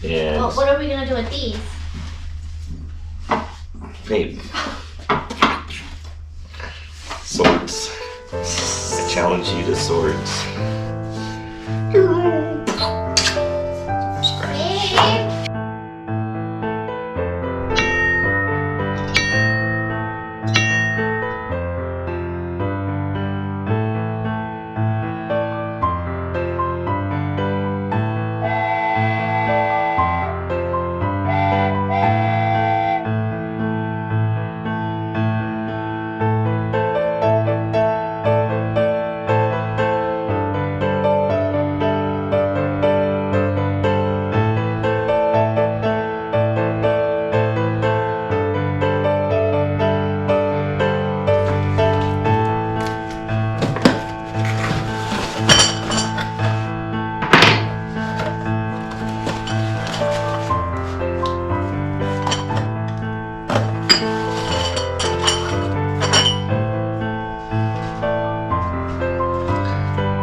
And well, what are we gonna do with these? babe, swords. I challenge you to swords. Scratch.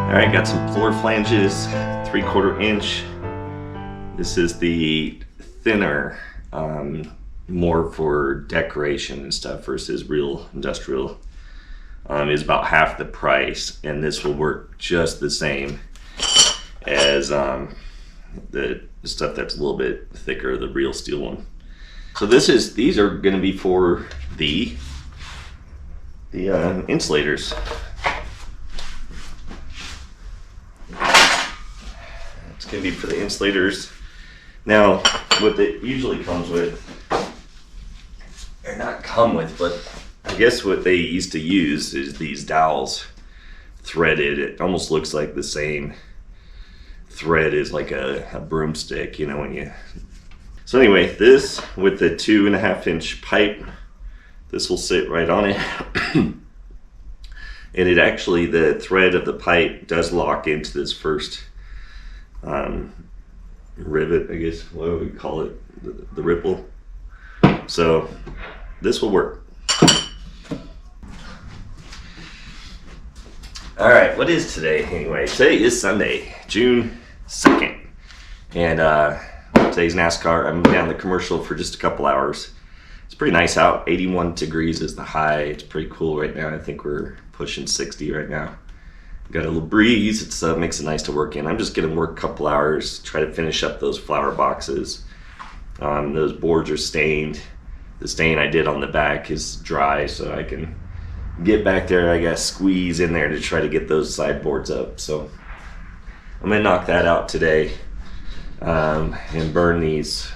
Alright, got some floor flanges, 3/4 inch. This is the thinner, more for decoration and stuff versus real industrial. Is about half the price, and this will work just the same as the stuff that's a little bit thicker, the real steel one. So these are going to be for the insulators. It's going to be for the insulators. Now, what it usually comes with, or not come with, but I guess what they used to use is these dowels threaded. It almost looks like the same thread as like a broomstick, you know, when you... So anyway, this with the 2.5 inch pipe, this will sit right on it. And it actually, the thread of the pipe does lock into this first rivet, I guess, what do we call it? The ripple. So this will work. All right, what is today anyway? Today is Sunday, June 2nd. And today's NASCAR. I'm down the commercial for just a couple hours. It's pretty nice out. 81 degrees is the high. It's pretty cool right now. I think we're pushing 60 right now. Got a little breeze. It makes it nice to work in. I'm just gonna work a couple hours, try to finish up those flower boxes. Those boards are stained. The stain I did on the back is dry, so I can get back there. I gotta squeeze in there to try to get those sideboards up. So I'm gonna knock that out today, and burn these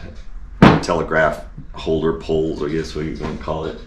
telegraph holder poles, I guess what you're gonna call it.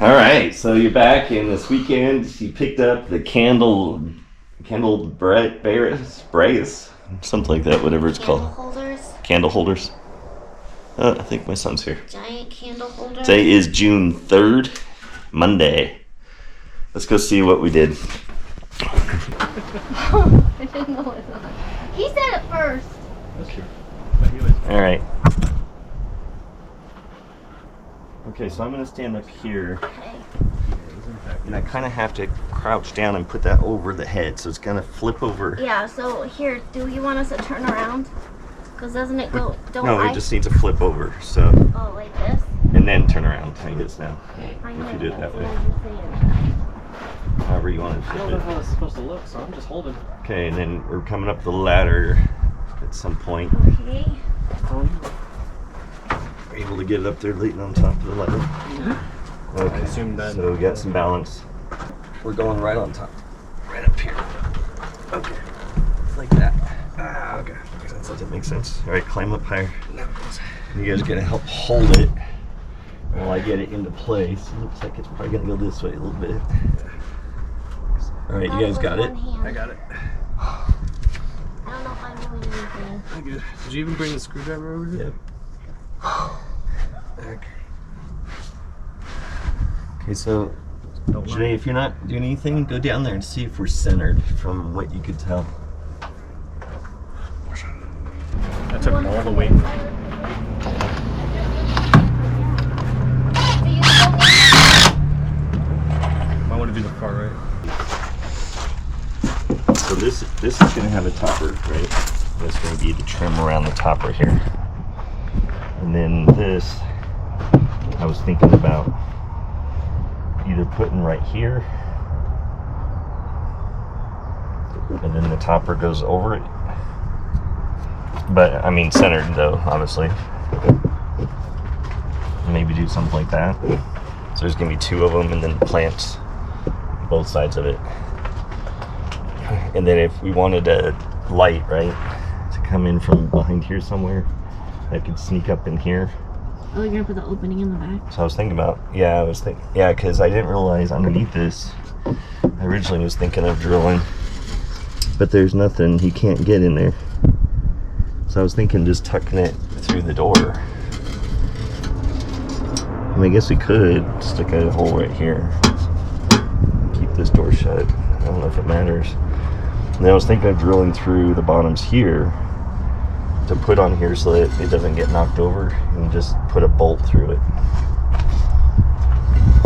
All right, so you're back, and this weekend you picked up the candle sprays, something like that, whatever it's called. Holders. Candle holders. I think my son's here. Giant candle holder. Today is June 3rd, Monday. Let's go see what we did. I didn't know it was on. He said it first. That's true. All right. Okay, so I'm gonna stand up here. Okay. And I kind of have to crouch down and put that over the head, so it's gonna flip over. Yeah, so here, do you want us to turn around? Because doesn't it go, It just needs to flip over, so. Oh, like this? And then turn around, I guess now. I know, If you do it that that's way. what I was saying. However you want to I flip don't know it. how it's supposed to look, so I'm just holding. Okay, and then we're coming up the ladder at some point. Okay. Are you able to get it up there, Leighton, on top of the ladder? Okay, I assume that. so we got some balance. We're going right on top, right up here. Okay, like that. Ah, okay. Does that make sense? All right, climb up higher. You guys are gonna help hold it while I get it into place. It looks like it's probably gonna go this way a little bit. All right, you guys got it? I got it. I don't know if I'm doing anything. I'm good. Did you even bring the screwdriver over here? Yep. Okay, so Don't lie. Janae, if you're not doing anything, go down there and see if we're centered from what you could tell. That took all the weight. I want to do the far right. So this is going to have a topper, right? That's going to be the trim around the topper here. And then this, I was thinking about either putting right here, and then the topper goes over it. But I mean centered though, obviously. Maybe do something like that. So there's gonna be two of them, and then plants both sides of it. And then if we wanted a light, right, to come in from behind here somewhere, I could sneak up in here. Oh, you're gonna put the opening in the back? So I was thinking about, because I didn't realize underneath this, I originally was thinking of drilling, but there's nothing, he can't get in there. So I was thinking just tucking it through the door. I mean, I guess we could stick a hole right here. Keep this door shut. I don't know if it matters. And then I was thinking of drilling through the bottoms here to put on here so that it doesn't get knocked over, and just put a bolt through it.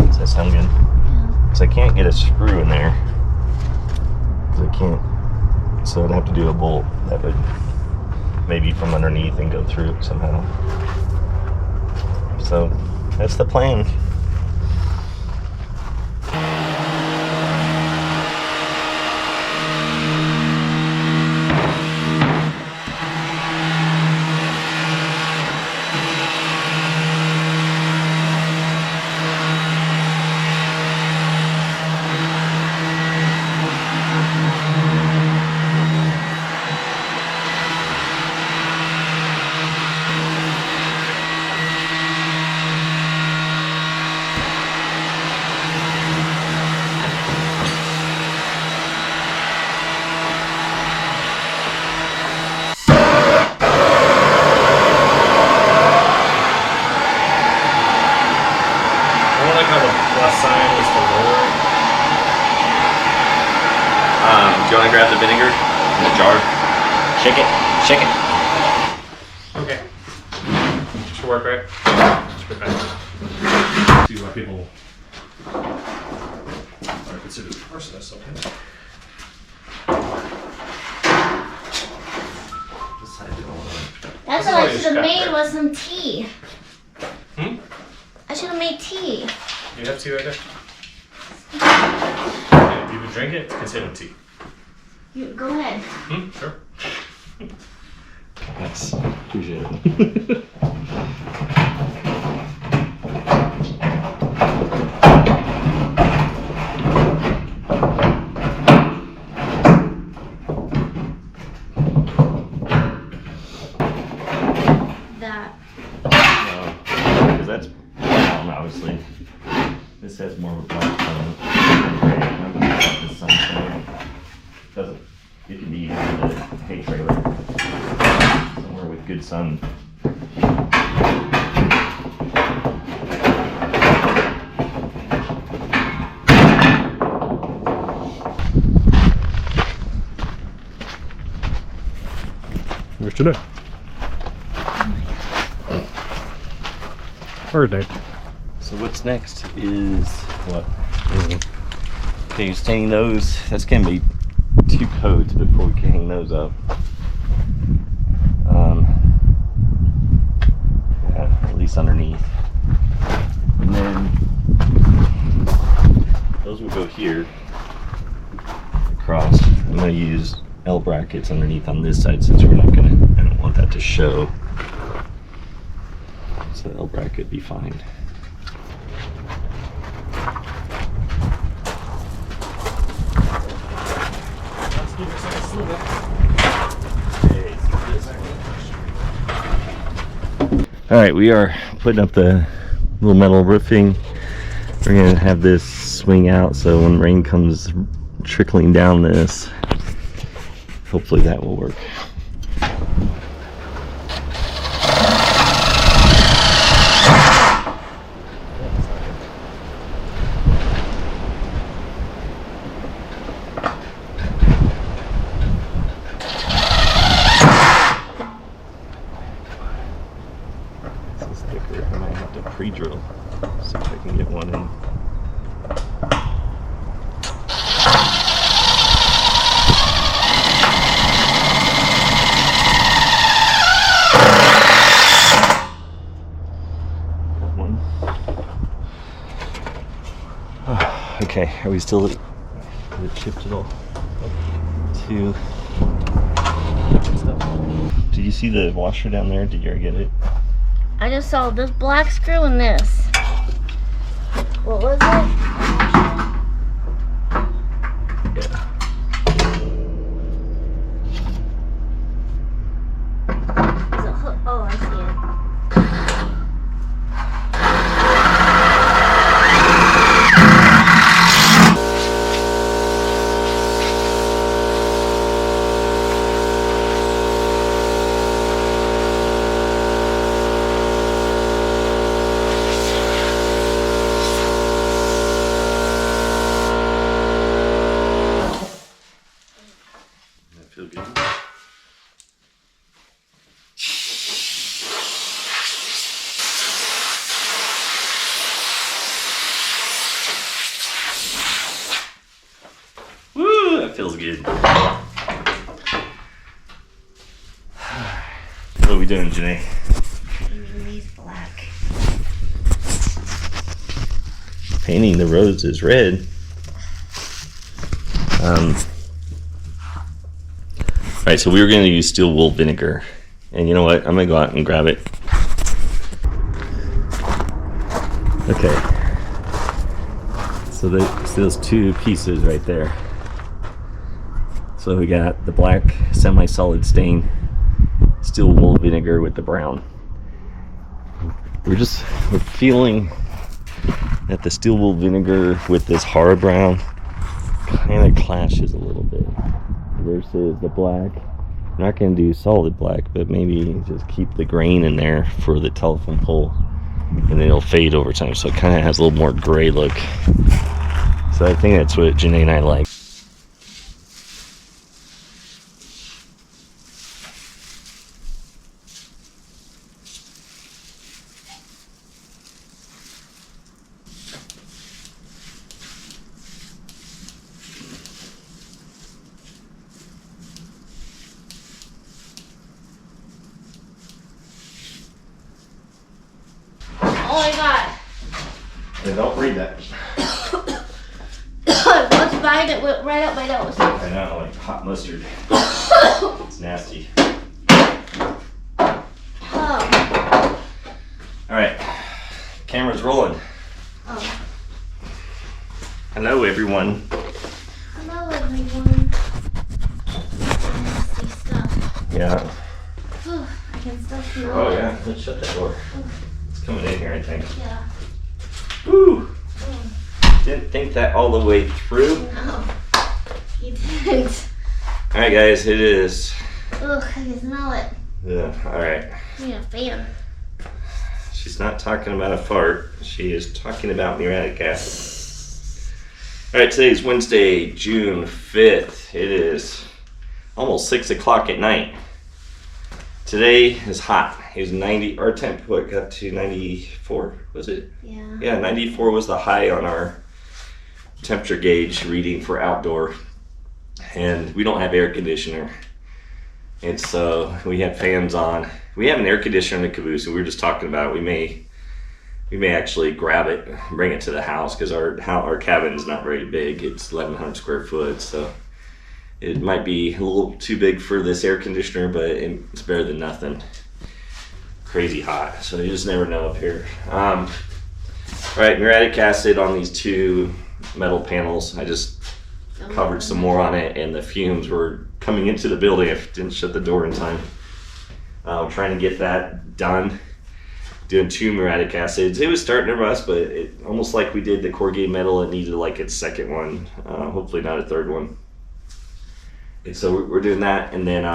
Does that sound good? Yeah. Because I can't get a screw in there. Because I can't. So I'd have to do a bolt that would maybe from underneath and go through it somehow. So that's the plan. Do you want to grab the vinegar in the jar? Shake it. Shake it. Okay. Should work, right? Should be fine. See why people are considered arsonists sometimes. That's what I should have made was some tea. Hmm? I should have made tea. You have tea right there? Yeah, if you would drink it, it's considered tea. You, go ahead. Hmm? Sure. Thanks. Appreciate it. That. Because that's brown, obviously. This has more of a black tone. I'm gonna cut this sunshine. Doesn't. It can be used in a hay trailer somewhere with good sun. Where's today? Bird day. So what's next is what? Okay, just hang those. That's gonna be 2 coats before we can hang those up. Yeah, at least underneath. And then those will go here across. I'm gonna use L brackets underneath on this side since we're not gonna, I don't want that to show. So the L bracket would be fine. All right, we are putting up the little metal roofing. We're gonna have this swing out so when rain comes trickling down this, hopefully that will work. I might have to pre-drill, see if I can get one in. Got one. Oh, okay, are we still at the chipped it all? Two. Did you see the washer down there? Did you ever get it? I just saw this black screw and this. What was it? Yeah. Is it hook? Oh, I see it. Feel good. Woo, that feels good. What are we doing, Janae? Painting these black. Painting the roses red. Alright, so we were going to use steel wool vinegar. And you know what? I'm going to go out and grab it. Okay. So see those 2 pieces right there. So we got the black semi-solid stain, steel wool vinegar with the brown. We're feeling that the steel wool vinegar with this hard brown kind of clashes a little bit versus the black. I'm not going to do solid black, but maybe just keep the grain in there for the telephone pole, and then it'll fade over time, so it kind of has a little more gray look. So I think that's what Janae and I like. Oh my god. Yeah, don't read that. What's behind it went right up my nose. I know, like hot mustard. It's nasty. Oh. Alright, camera's rolling. Oh. Hello, everyone. Hello, everyone. Nasty stuff. Yeah. Whew, I can still feel Oh, it. yeah. Let's shut that door. It's coming in here, I think. Yeah. Woo! Didn't think that all the way through. No, you didn't. Alright, guys, it is. Ugh, I can smell it. Yeah, alright. I need a fan. She's not talking about a fart. She is talking about muriatic acid. Alright, today is Wednesday, June 5th. It is almost 6 o'clock at night. Today is hot. It was 90, our temp got to 94, was it? Yeah. Yeah, 94 was the high on our temperature gauge reading for outdoor, and we don't have air conditioner, and so we have fans on. We have an air conditioner in the caboose, and we were just talking about we may actually grab it and bring it to the house, because our cabin is not very big. It's 1,100 square foot, so it might be a little too big for this air conditioner, but it's better than nothing. Crazy hot, so you just never know up here. All right, muriatic acid on these two metal panels. I just covered some more on it, and the fumes were coming into the building. I didn't shut the door in time. I'm trying to get that done. Doing 2 muriatic acids. It was starting to rust, but it almost like we did the corrugated metal, it needed like its second one. Hopefully not a third one. And so we're doing that, and then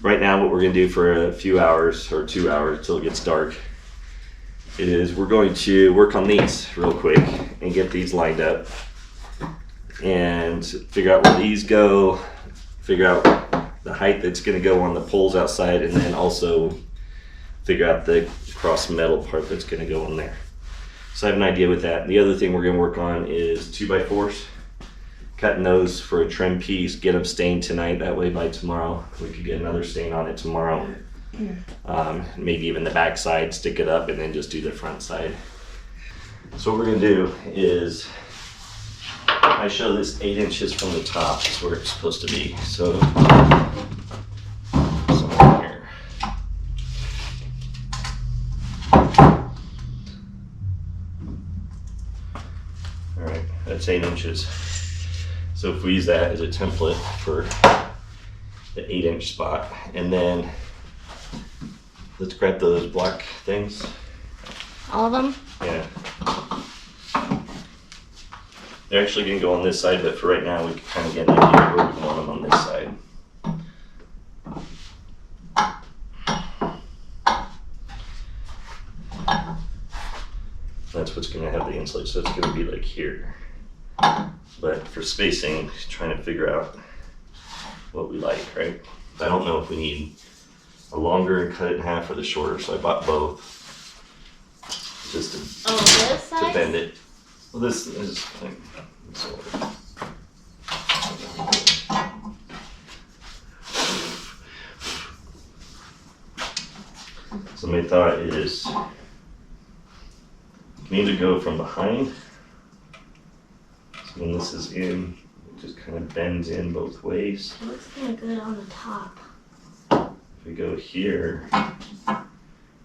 right now what we're gonna do for a few hours, or 2 hours till it gets dark, is we're going to work on these real quick and get these lined up and figure out where these go, figure out the height that's going to go on the poles outside, and then also figure out the cross metal part that's going to go on there. So I have an idea with that. The other thing we're going to work on is 2x4s, cutting those for a trim piece, get them stained tonight. That way by tomorrow we could get another stain on it tomorrow. Maybe even the back side, stick it up, and then just do the front side. So what we're going to do is, I show this 8 inches from the top is where it's supposed to be. So somewhere here. All right, that's 8 inches. So if we use that as a template for the 8-inch spot, and then let's grab those black things. All of them? Yeah. They're actually going to go on this side, but for right now we can kind of get an idea where we want them on this side. That's what's going to have the insulator, so it's going to be like here. But for spacing, trying to figure out what we like, right? I don't know if we need a longer and cut it in half or the shorter, so I bought both. Just this to size? bend it. Well, this is like, so my thought is, you can either go from behind, so when this is in, it just kind of bends in both ways. It looks kind of good on the top. If we go here, and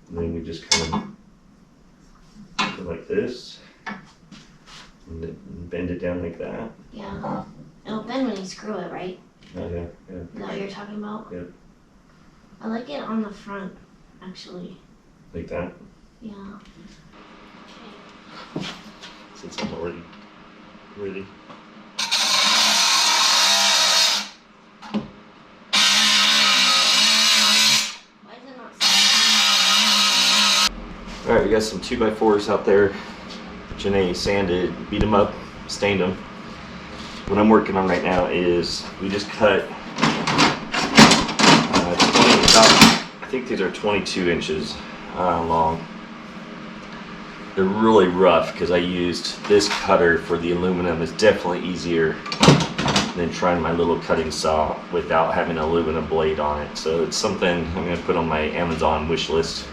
then we just kind of go like this, and then bend it down like that. Yeah. It'll bend when you screw it, right? Oh, yeah, yeah. Is that what you're talking about? Yeah. I like it on the front, actually. Like that. Yeah. Since I'm already ready. Why is it not sanded? Alright, we got some 2x4s out there. Janae sanded, beat them up, stained them. What I'm working on right now is we just cut 20, I think these are 22 inches long. They're really rough because I used this cutter for the aluminum. It's definitely easier than trying my little cutting saw without having an aluminum blade on it. So it's something I'm going to put on my Amazon wish list,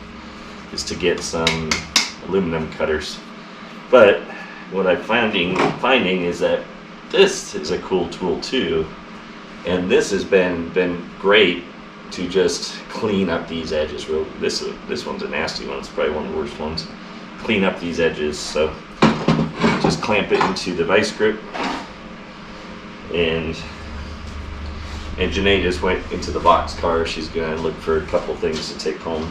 is to get some aluminum cutters. But what I'm finding is that this is a cool tool too, and this has been great to just clean up these edges. This one's a nasty one. It's probably one of the worst ones. Clean up these edges. So just clamp it into the vice grip, and Janae just went into the boxcar. She's gonna look for a couple things to take home.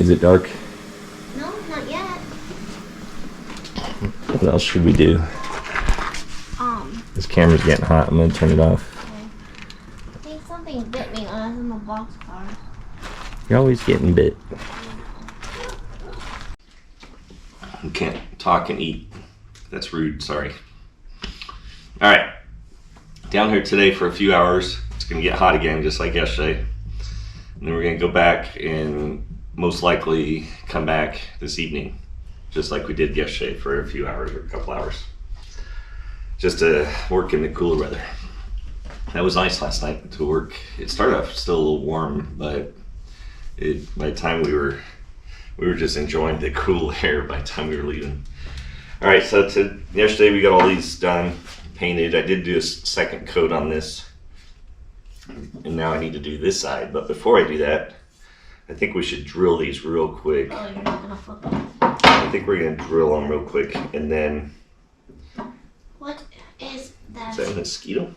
Is it dark? No, not yet. What else should we do? This camera's getting hot. I'm gonna turn it off. I think something bit me when I was in the boxcar. You're always getting bit. You can't talk and eat. That's rude, sorry. Alright. Down here today for a few hours. It's gonna get hot again, just like yesterday. And then we're gonna go back and most likely come back this evening. Just like we did yesterday for a few hours or a couple hours. Just to work in the cooler weather. That was nice last night to work. It started off still a little warm, but by the time we were just enjoying the cool air by the time we were leaving. All right, so yesterday we got all these done, painted. I did do a second coat on this, and now I need to do this side. But before I do that, I think we should drill these real quick. Oh, you're not gonna flip them. I think we're gonna drill them real quick, and then. What is that? Is that a mosquito?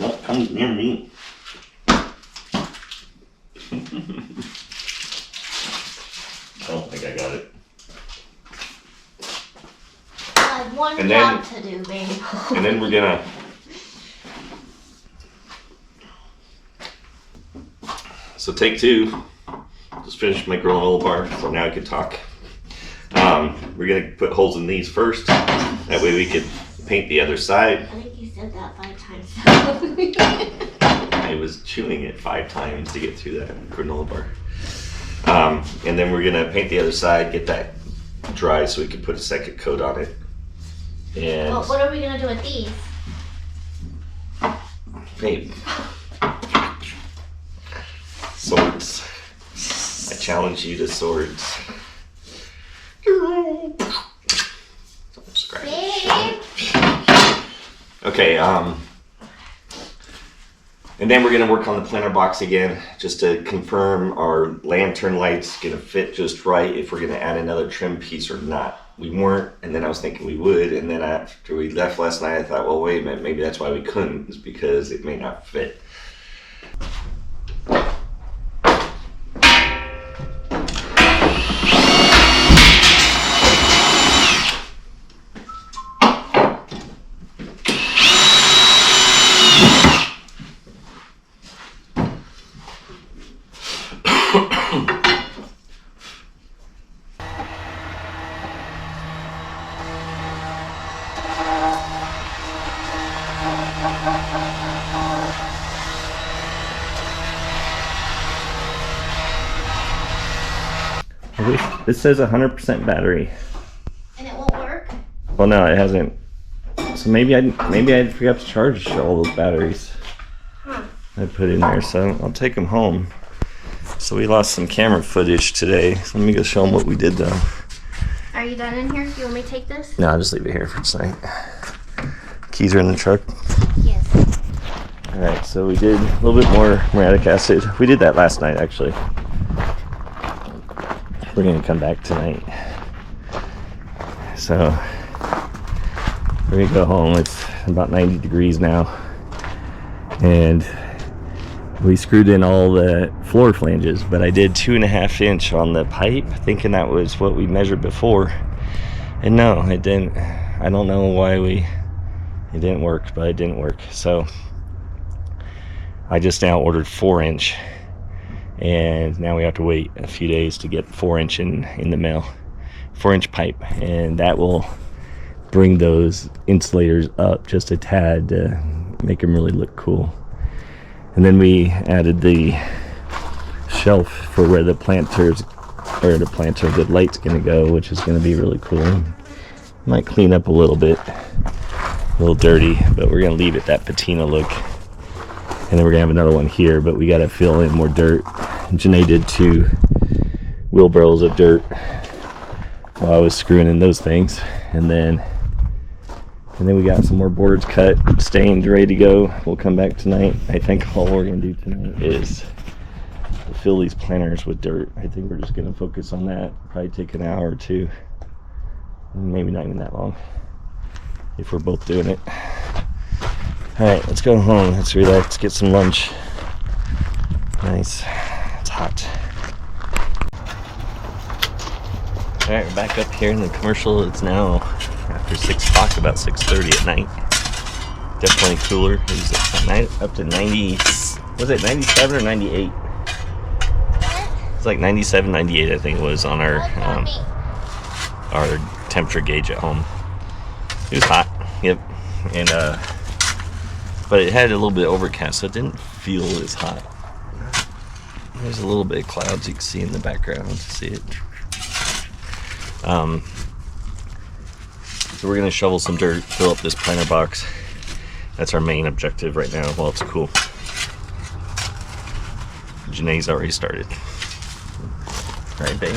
Don't come near me. I don't think I got it. I have one And job to do, baby. And then we're gonna. So take two. Just finished my granola bar, so now I can talk. We're gonna put holes in these first. That way we could paint the other side. I think you said that 5 times. I was chewing it 5 times to get through that granola bar. And then we're gonna paint the other side, get that dry so we can put a second coat on it. And Well, what are we gonna do with these? paint. Swords. I challenge you to swords. Scratch. Babe. Okay, and then we're gonna work on the planter box again, just to confirm our lantern light's gonna fit just right, if we're gonna add another trim piece or not. We weren't, and then I was thinking we would, and then after we left last night, I thought, well, wait a minute, maybe that's why we couldn't, is because it may not fit. This says 100% battery. And it won't work? Well, no, it hasn't. So maybe I forgot to charge all those batteries. Huh. I put in there, so I'll take them home. So we lost some camera footage today. So let me go show them what we did though. Are you done in here? Do you want me to take this? No, I'll just leave it here for tonight. Keys are in the truck. Yes. All right, so we did a little bit more muriatic acid. We did that last night, actually. We're gonna come back tonight. So we're gonna go home. It's about 90 degrees now. And we screwed in all the floor flanges, but I did 2.5 inch on the pipe, thinking that was what we measured before. And no, it didn't. I don't know why it didn't work, but it didn't work. So I just now ordered 4 inch. And now we have to wait a few days to get 4 inch in the mail. 4 inch pipe, and that will bring those insulators up just a tad to make them really look cool. And then we added the shelf for where the the light's gonna go, which is gonna be really cool. Might clean up a little bit, a little dirty, but we're gonna leave it that patina look. And then we're gonna have another one here, but we gotta fill in more dirt. Janae did 2 wheelbarrows of dirt while I was screwing in those things. And then we got some more boards cut, stained, ready to go. We'll come back tonight. I think all we're gonna do tonight is fill these planters with dirt. I think we're just gonna focus on that. Probably take an hour or 2. Maybe not even that long, if we're both doing it. Alright, let's go home. Let's relax, get some lunch. Nice. It's hot. hot. All right, we're back up here in the commercial. It's now after 6 o'clock, about 6:30 at night. Definitely cooler. It was up to 90, was it 97 or 98? It's like 97, 98, I think it was on our temperature gauge at home. It was hot, yep. And but it had a little bit overcast, so it didn't feel as hot. There's a little bit of clouds you can see in the background. See it. So we're gonna shovel some dirt, fill up this planter box. That's our main objective right now while it's cool. Janae's already started. Right, babe?